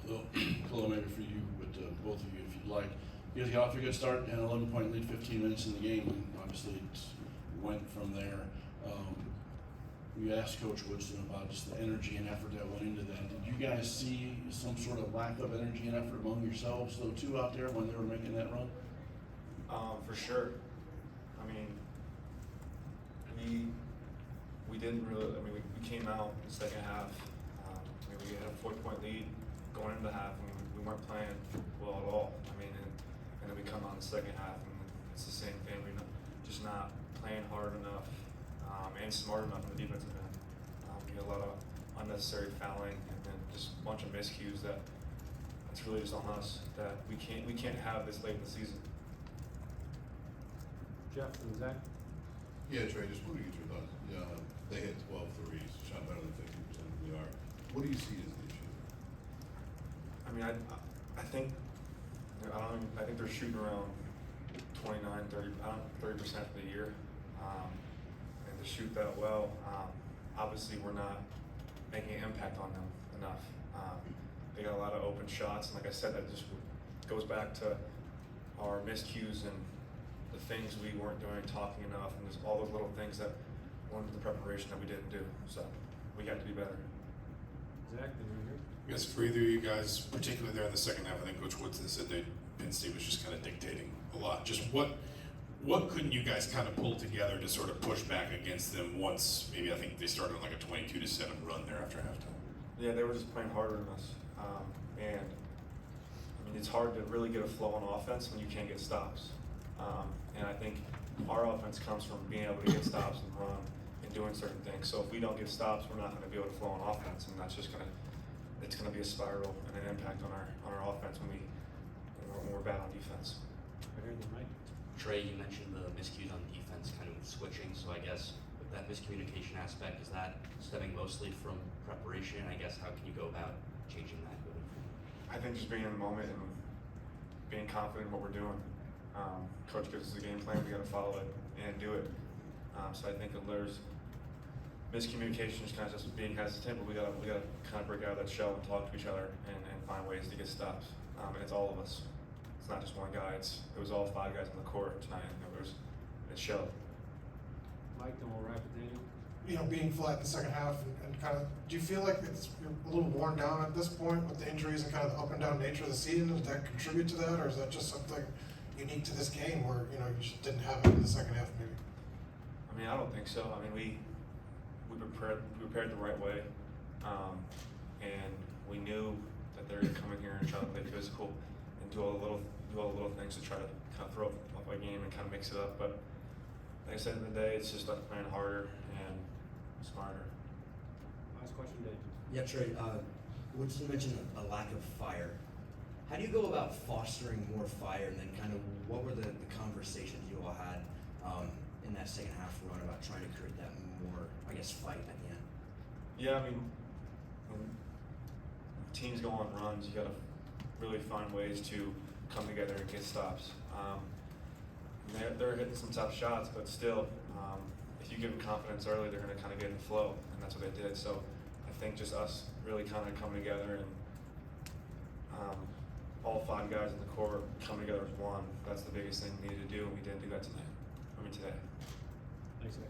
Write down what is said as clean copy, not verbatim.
So, Kel'el, maybe for you, but both of you, if you'd like. You guys got off to a good start, and 11-point lead, 15 minutes in the game, and obviously it went from there. You asked Coach Woodson about just the energy and effort that went into that. Did you guys see some sort of lack of energy and effort among yourselves, though, too, out there when they were making that run? For sure. I mean, we didn't really. I mean, we came out in the second half. I mean, we had a 4-point lead going into the half, and we weren't playing well at all. I mean, and then we come out in the second half, and it's the same thing. We're just not playing hard enough and smart enough on the defensive end. We had a lot of unnecessary fouling, and then just a bunch of miscues that's really just on us. That we can't have this late in the season. Jeff and Zach? Yeah, Trey, just want to get your thoughts. They had 12 threes, shot better than 50% of the yard. What do you see as the issue? I mean, I think I think they're shooting around 30% for the year, and to shoot that well, obviously we're not making an impact on them enough. They got a lot of open shots, and like I said, that just goes back to our miscues and the things we weren't doing, talking enough, and just all those little things that went into the preparation that we didn't do. So we got to be better. Zach, did you hear? I guess for either of you guys, particularly there in the second half, I think Coach Woodson said that Penn State was just kind of dictating a lot. Just what couldn't you guys kind of pull together to sort of push back against them once maybe I think they started like a 22-7 run there after halftime? Yeah, they were just playing harder than us, and I mean it's hard to really get a flow on offense when you can't get stops. And I think our offense comes from being able to get stops and run and doing certain things. So if we don't get stops, we're not going to be able to flow on offense, and that's just it's going to be a spiral and an impact on our offense when we're bad on defense. I heard the mic. Trey, you mentioned the miscues on defense kind of switching, so I guess with that miscommunication aspect, is that stemming mostly from preparation? I guess how can you go about changing that moving forward? I think just being in the moment and being confident in what we're doing. Coach gives us a game plan, we got to follow it and do it. So I think that there's miscommunication, just kind of just being hesitant, but we got to kind of break out of that shell and talk to each other and find ways to get stops. And it's all of us. It's not just one guy. It was all 5 guys on the court tonight. It showed. Mike, then we'll wrap it, Daniel. You know, being flat in the second half and kind of, do you feel like you're a little worn down at this point with the injuries and kind of the up and down nature of the season? Does that contribute to that, or is that just something unique to this game where, you know, you just didn't have it in the second half maybe? I mean, I don't think so. I mean, we prepared the right way, and we knew that they're going to come in here and try to play physical and do all the little things to try to kind of throw up our game and kind of mix it up. But like I said, in the day, it's just like playing harder and smarter. Last question, Dave. Yeah, Trey, Woodson mentioned a lack of fire. How do you go about fostering more fire, and then kind of what were the conversations you all had in that second half run about trying to create that more, I guess, fight at the end? Yeah, I mean, when teams go on runs, you got to really find ways to come together and get stops. They're hitting some tough shots, but still, if you give them confidence early, they're going to kind of get in the flow, and that's what they did. So I think just us really kind of coming together and all 5 guys in the court coming together as one. That's the biggest thing we needed to do, and we didn't do that tonight. Today. Thanks, guys.